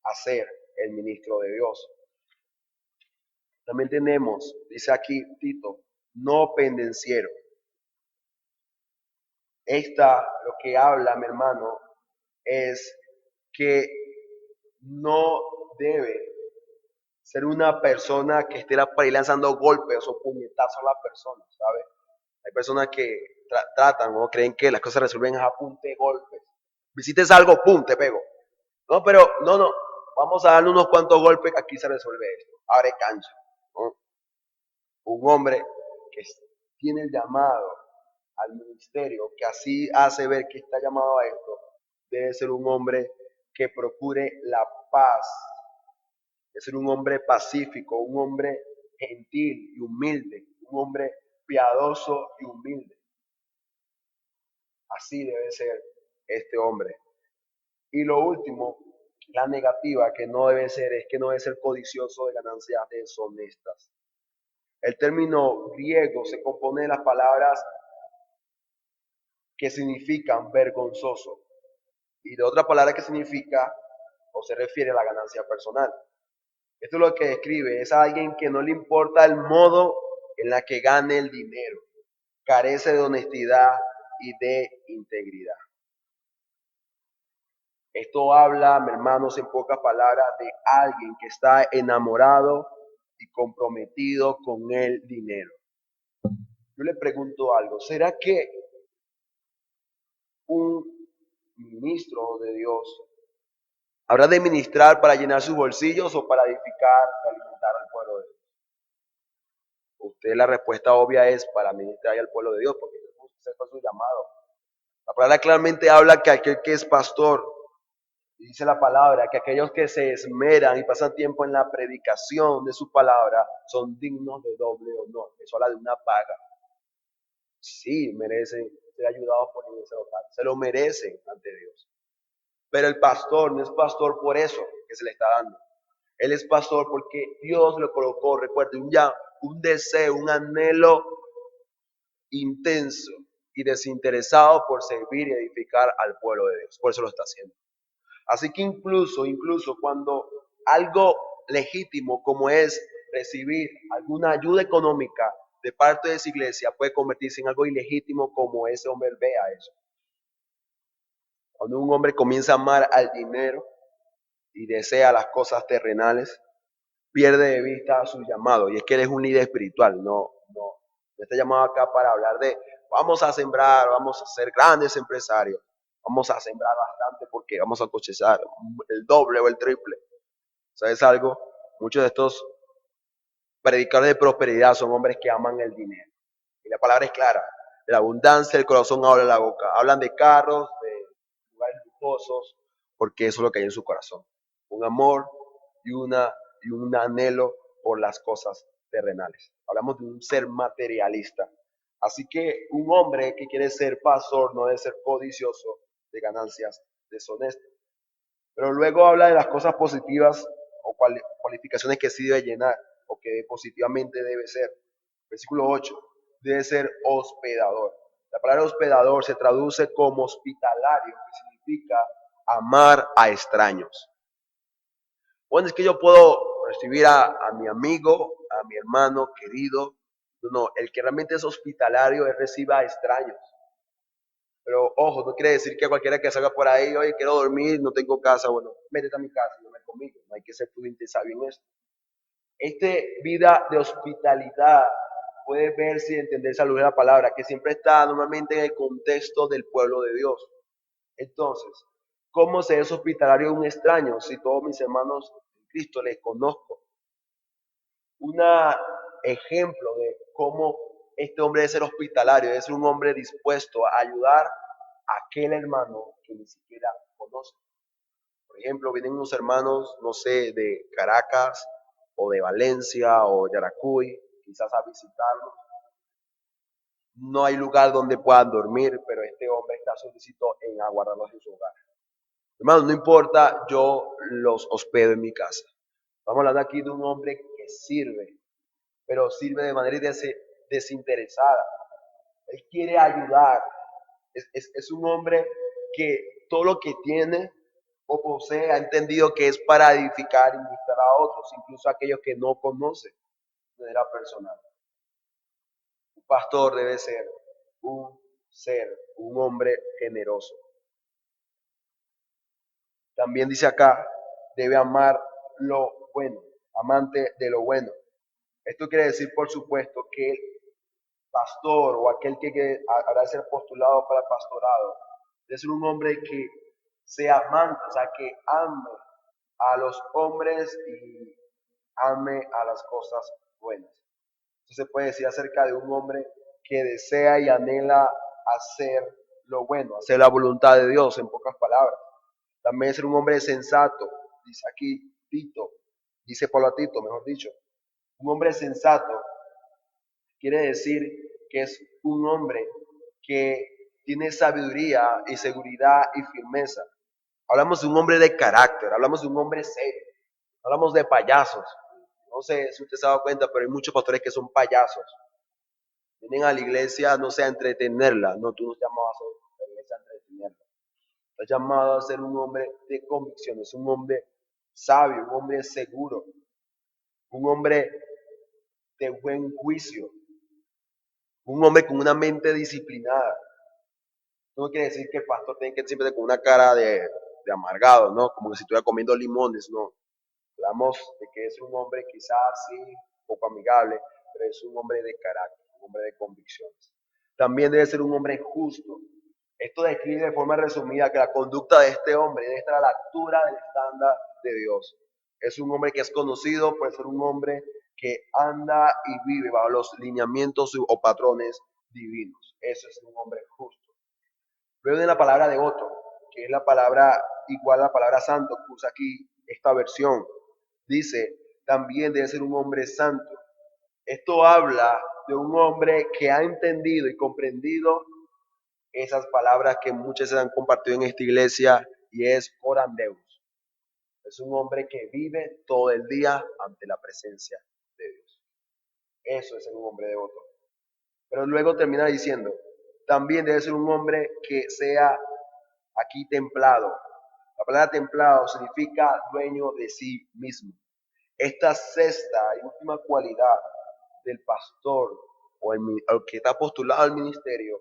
a ser el ministro de Dios. También tenemos, dice aquí Tito, no pendenciero. Lo que habla, mi hermano, es que no debe ser una persona que esté por ahí lanzando golpes o puñetazos a la persona, ¿sabes? Hay personas que tratan o creen que las cosas se resuelven a punta de golpes. Visites algo, pum, te pego. No, pero no, vamos a darle unos cuantos golpes, aquí se resuelve esto. Abre cancha, ¿no? Un hombre que tiene el llamado al ministerio, que así hace ver que está llamado a esto, debe ser un hombre que procure la paz, debe ser un hombre pacífico, un hombre gentil y humilde, un hombre piadoso y humilde. Así debe ser este hombre. Y lo último, La negativa que no debe ser es que no debe ser codicioso de ganancias deshonestas. El término griego se compone de las palabras que significan vergonzoso y de otra palabra que significa o se refiere a la ganancia personal. Esto es lo que describe, es a alguien que no le importa el modo en la que gane el dinero, carece de honestidad y de integridad. Esto habla, mis hermanos, en pocas palabras, de alguien que está enamorado y comprometido con el dinero. Yo le pregunto algo, ¿será que un ministro de Dios habrá de ministrar para llenar sus bolsillos o para edificar y alimentar al pueblo de Dios? Usted la respuesta obvia es para ministrar al pueblo de Dios, porque ese fue su llamado. La palabra claramente habla que aquel que es pastor, y dice la palabra, que aquellos que se esmeran y pasan tiempo en la predicación de su palabra son dignos de doble honor. Eso habla de una paga. Sí, merecen ser ayudados por la iglesia local. Se lo merecen ante Dios. Pero el pastor no es pastor por eso que se le está dando. Él es pastor porque Dios lo colocó, recuerde, un deseo, un anhelo intenso y desinteresado por servir y edificar al pueblo de Dios. Por eso lo está haciendo. Así que incluso cuando algo legítimo como es recibir alguna ayuda económica de parte de esa iglesia puede convertirse en algo ilegítimo como ese hombre vea eso. Cuando un hombre comienza a amar al dinero y desea las cosas terrenales, pierde de vista su llamado. Y es que él es un líder espiritual, no está llamado acá para hablar de vamos a sembrar, vamos a ser grandes empresarios, vamos a sembrar bastante porque vamos a cosechar el doble o el triple. ¿Sabes algo? Muchos de estos predicadores de prosperidad son hombres que aman el dinero. Y la palabra es clara. De la abundancia del corazón habla la boca. Hablan de carros, de lugares lujosos, porque eso es lo que hay en su corazón. Un amor y un anhelo por las cosas terrenales. Hablamos de un ser materialista. Así que un hombre que quiere ser pastor no debe ser codicioso de ganancias deshonestas. Pero luego habla de las cosas positivas o cualificaciones que sí debe llenar o que positivamente debe ser. Versículo 8, debe ser hospedador. La palabra hospedador se traduce como hospitalario, que significa amar a extraños. Bueno, es que yo puedo recibir a mi amigo, a mi hermano querido. No, el que realmente es hospitalario, él recibe a extraños. Pero ojo, no quiere decir que cualquiera que salga por ahí, oye, quiero dormir, no tengo casa, bueno, métete a mi casa y duerme conmigo. No hay que ser prudente y sabio en esto. Vida de hospitalidad puede verse y entenderse a luz de la palabra, que siempre está normalmente en el contexto del pueblo de Dios. Entonces, ¿cómo se es hospitalario de un extraño si todos mis hermanos en Cristo les conozco? Un ejemplo de cómo este hombre debe ser hospitalario, debe ser un hombre dispuesto a ayudar a aquel hermano que ni siquiera conoce. Por ejemplo, vienen unos hermanos, no sé, de Caracas o de Valencia o Yaracuy, quizás a visitarlos. No hay lugar donde puedan dormir, pero este hombre está solícito en aguardarlos en su hogar. Hermanos, no importa, yo los hospedo en mi casa. Estamos hablando aquí de un hombre que sirve, pero sirve de manera desinteresada. Él quiere ayudar. Es un hombre que todo lo que tiene o posee ha entendido que es para edificar y ministrar a otros, incluso a aquellos que no conocen de manera personal. Un pastor debe ser, un hombre generoso. También dice acá, debe amar lo bueno, amante de lo bueno. Esto quiere decir, por supuesto, que el pastor o aquel que hará ser postulado para el pastorado debe ser un hombre que sea amante, o sea, que ame a los hombres y ame a las cosas buenas. Eso se puede decir acerca de un hombre que desea y anhela hacer lo bueno, hacer la voluntad de Dios, en pocas palabras. También ser un hombre sensato, dice aquí Tito, dice Pablo a Tito, mejor dicho. Un hombre sensato quiere decir que es un hombre que tiene sabiduría y seguridad y firmeza. Hablamos de un hombre de carácter, hablamos de un hombre serio, hablamos de payasos. No sé si usted se ha dado cuenta, pero hay muchos pastores que son payasos. Vienen a la iglesia, no sé, a entretenerla. No, tú no estás llamado a ser la iglesia a entretenerla. Estás llamado a ser un hombre de convicciones, un hombre sabio, un hombre seguro, un hombre de buen juicio, un hombre con una mente disciplinada. No quiere decir que el pastor tiene que siempre con una cara de amargado, ¿no? Como que si estuviera comiendo limones, no. Hablamos de que es un hombre quizás sí, un poco amigable, pero es un hombre de carácter, un hombre de convicciones. También debe ser un hombre justo. Esto describe de forma resumida que la conducta de este hombre debe estar a la altura del estándar de Dios. Es un hombre que es conocido por ser un hombre que anda y vive bajo los lineamientos o patrones divinos. Eso es un hombre justo. Luego de la palabra de otro, que es la palabra igual a la palabra santo, que usa aquí esta versión. Dice, también debe ser un hombre santo. Esto habla de un hombre que ha entendido y comprendido esas palabras que muchas se han compartido en esta iglesia y es coram Deus. Es un hombre que vive todo el día ante la presencia de Dios. Eso es ser un hombre devoto. Pero luego termina diciendo, también debe ser un hombre que sea aquí templado. La palabra templado significa dueño de sí mismo. Esta sexta y última cualidad del pastor o el que está postulado al ministerio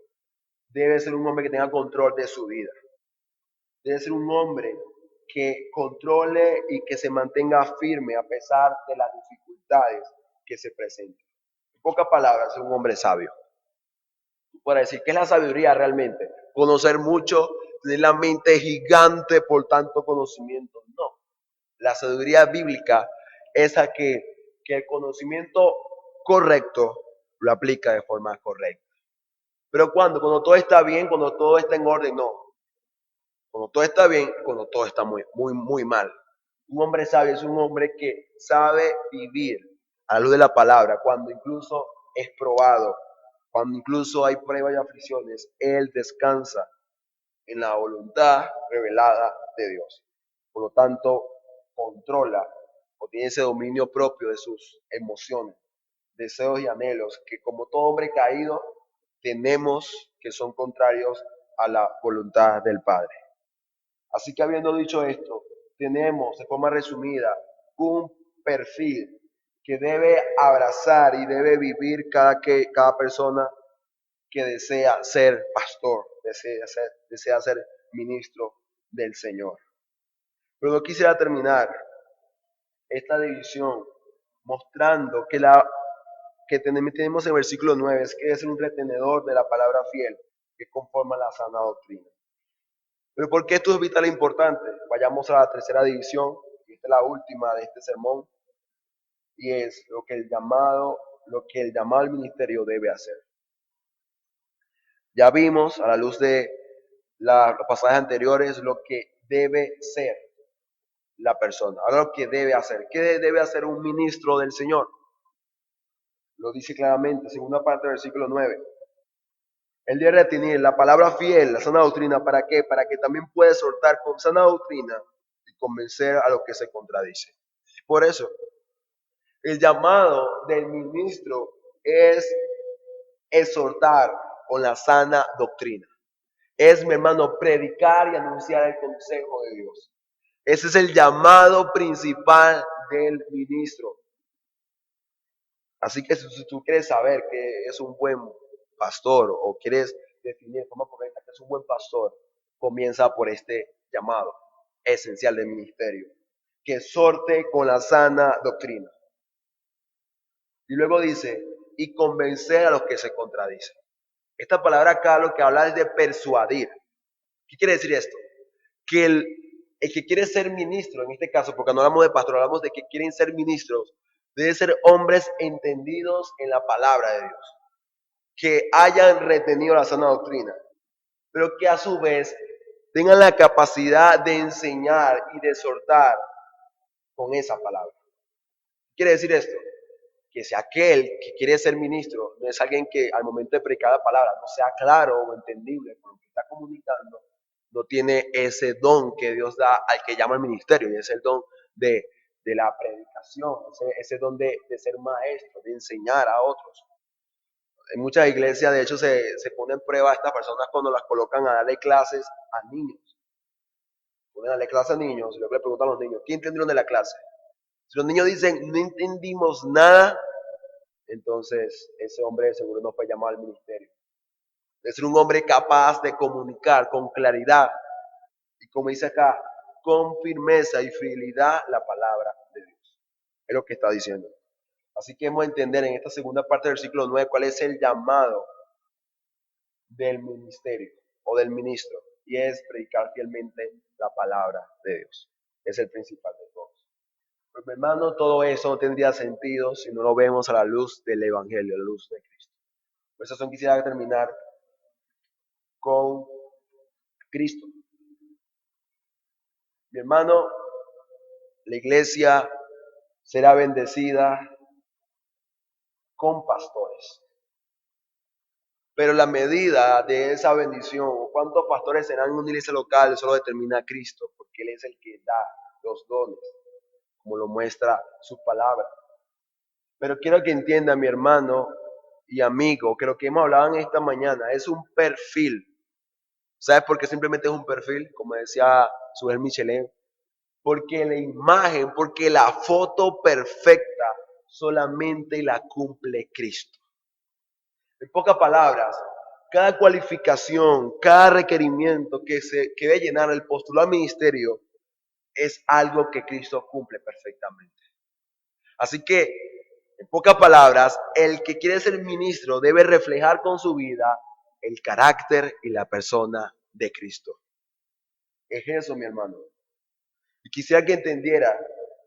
debe ser un hombre que tenga control de su vida. Debe ser un hombre que controle y que se mantenga firme a pesar de las dificultades que se presenten. En pocas palabras, ser un hombre sabio. Para decir, ¿qué es la sabiduría realmente? Conocer mucho, tener la mente gigante por tanto conocimiento. No. La sabiduría bíblica es a que el conocimiento correcto lo aplica de forma correcta. Pero cuando todo está bien, cuando todo está en orden, no. Cuando todo está bien, cuando todo está muy mal. Un hombre sabio es un hombre que sabe vivir a la luz de la palabra, cuando incluso es probado, cuando incluso hay pruebas y aflicciones, él descansa en la voluntad revelada de Dios. Por lo tanto, controla o tiene ese dominio propio de sus emociones, deseos y anhelos que como todo hombre caído tenemos que son contrarios a la voluntad del Padre. Así que habiendo dicho esto, tenemos de forma resumida un perfil que debe abrazar y debe vivir cada persona que desea ser pastor, desea ser ministro del Señor. Pero yo quisiera terminar esta división mostrando que tenemos en el versículo 9, es que es un retenedor de la palabra fiel que conforma la sana doctrina. Pero ¿por qué esto es vital e importante? Vayamos a la tercera división, y esta es la última de este sermón, y es lo que el llamado al ministerio debe hacer. Ya vimos a la luz de los pasajes anteriores lo que debe ser la persona. Ahora lo que debe hacer. ¿Qué debe hacer un ministro del Señor? Lo dice claramente, segunda parte del versículo 9. Él debe retener la palabra fiel, la sana doctrina. ¿Para qué? Para que también pueda soltar con sana doctrina y convencer a los que se contradicen. Por eso, el llamado del ministro es exhortar con la sana doctrina. Es, mi hermano, predicar y anunciar el consejo de Dios. Ese es el llamado principal del ministro. Así que si tú quieres saber que es un buen pastor o quieres definir de forma correcta que es un buen pastor, comienza por este llamado esencial del ministerio, que exhorte con la sana doctrina. Y luego dice, y convencer a los que se contradicen. Esta palabra acá lo que habla es de persuadir. ¿Qué quiere decir esto? Que el que quiere ser ministro, en este caso, porque no hablamos de pastor, hablamos de que quieren ser ministros, deben ser hombres entendidos en la palabra de Dios, que hayan retenido la sana doctrina, pero que a su vez tengan la capacidad de enseñar y de exhortar con esa palabra. ¿Qué quiere decir esto? Que si aquel que quiere ser ministro no es alguien que al momento de predicar la palabra no sea claro o entendible con lo que está comunicando, no tiene ese don que Dios da al que llama el ministerio, y es el don de, de la predicación, ese don de ser maestro, de enseñar a otros. En muchas iglesias, de hecho, se pone en prueba a estas personas cuando las colocan a darle clases a niños. Ponen a darle clases a niños, y luego le preguntan a los niños, ¿qué entendieron de la clase? Si los niños dicen, no entendimos nada, entonces ese hombre seguro no fue llamado al ministerio. De ser un hombre capaz de comunicar con claridad y, como dice acá, con firmeza y fidelidad la palabra de Dios. Es lo que está diciendo. Así que hemos de entender en esta segunda parte del versículo 9 cuál es el llamado del ministerio o del ministro, y es predicar fielmente la palabra de Dios. Es el principal de todos. Pues, mi hermano, todo eso no tendría sentido si no lo vemos a la luz del Evangelio, a la luz de Cristo. Por eso quisiera terminar con Cristo. Mi hermano, la iglesia será bendecida con pastores. Pero la medida de esa bendición, o cuántos pastores serán en una iglesia local, eso lo determina Cristo, porque Él es el que da los dones, como lo muestra su palabra. Pero quiero que entienda, mi hermano y amigo, que lo que hemos hablado en esta mañana es un perfil. ¿Sabes por qué simplemente es un perfil? Como decía Suher Michelin, porque la imagen, porque la foto perfecta solamente la cumple Cristo. En pocas palabras, cada cualificación, cada requerimiento que debe llenar el postulado al ministerio es algo que Cristo cumple perfectamente. Así que, en pocas palabras, el que quiere ser ministro debe reflejar con su vida el carácter y la persona de Cristo. Es eso, mi hermano. Y quisiera que entendiera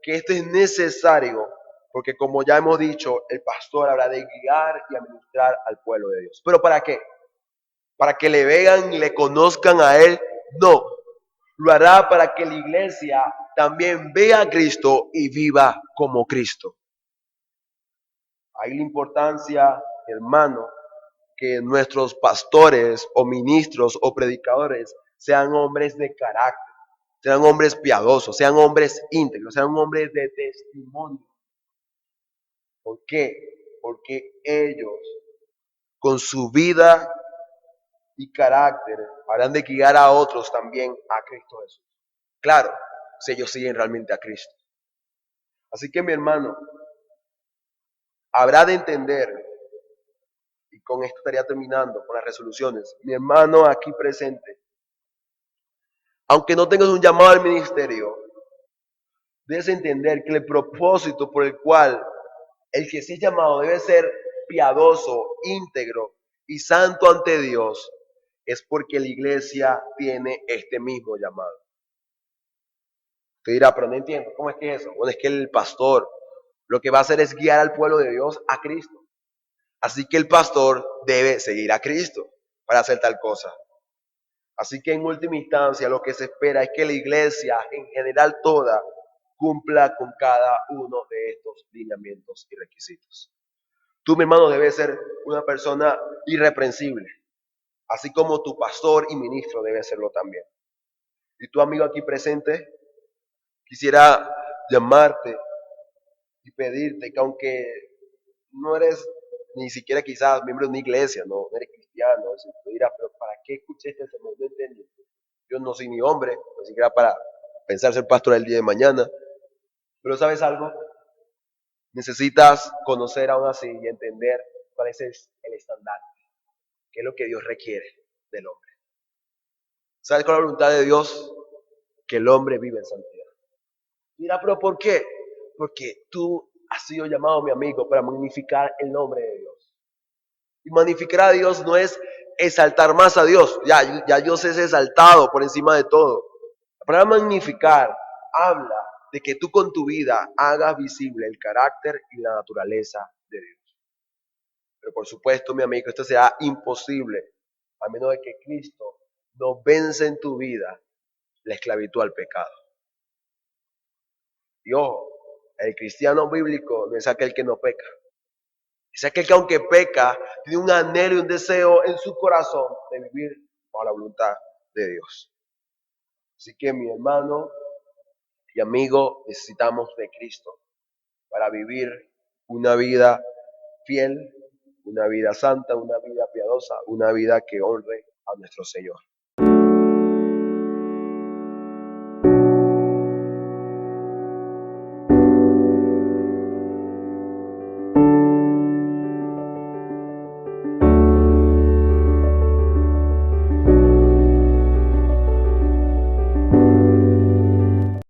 que esto es necesario porque, como ya hemos dicho, el pastor habrá de guiar y administrar al pueblo de Dios. ¿Pero para qué? ¿Para que le vean y le conozcan a Él? No. Lo hará para que la iglesia también vea a Cristo y viva como Cristo. Ahí la importancia, hermano, que nuestros pastores o ministros o predicadores sean hombres de carácter, sean hombres piadosos, sean hombres íntegros, sean hombres de testimonio. ¿Por qué? Porque ellos, con su vida y carácter, habrán de guiar a otros también a Cristo Jesús. Claro, si ellos siguen realmente a Cristo. Así que, mi hermano, habrá de entender, y con esto estaría terminando con las resoluciones, mi hermano aquí presente, aunque no tengas un llamado al ministerio, debes entender que el propósito por el cual el que sí es llamado debe ser piadoso, íntegro y santo ante Dios, es porque la iglesia tiene este mismo llamado. Usted dirá, pero no entiendo, ¿cómo es que es eso? Bueno, es que el pastor lo que va a hacer es guiar al pueblo de Dios a Cristo. Así que el pastor debe seguir a Cristo para hacer tal cosa. Así que en última instancia lo que se espera es que la iglesia en general toda cumpla con cada uno de estos lineamientos y requisitos. Tú, mi hermano, debes ser una persona irreprensible, así como tu pastor y ministro debe serlo también. Y tu amigo aquí presente, quisiera llamarte y pedirte que, aunque no eres ni siquiera quizás miembro de una iglesia, no eres cristiano, tú dirás, pero ¿para qué escuché este sermón? No entendí. Yo no soy ni hombre, ni siquiera para pensar ser pastor el día de mañana. Pero ¿sabes algo? Necesitas conocer aún así y entender cuál es el estándar, qué es lo que Dios requiere del hombre. ¿Sabes cuál es la voluntad de Dios? Que el hombre vive en santidad. Mira, pero ¿por qué? Porque tú has sido llamado, mi amigo, para magnificar el nombre de Dios. Y magnificar a Dios no es exaltar más a Dios. Ya Dios es exaltado por encima de todo. Para magnificar, habla de que tú con tu vida hagas visible el carácter y la naturaleza de Dios. Pero por supuesto, mi amigo, esto será imposible a menos de que Cristo no vence en tu vida la esclavitud al pecado. Y ojo, el cristiano bíblico no es aquel que no peca. Es aquel que, aunque peca, tiene un anhelo y un deseo en su corazón de vivir bajo la voluntad de Dios. Así que mi hermano y amigo, necesitamos de Cristo para vivir una vida fiel, una vida santa, una vida piadosa, una vida que honre a nuestro Señor.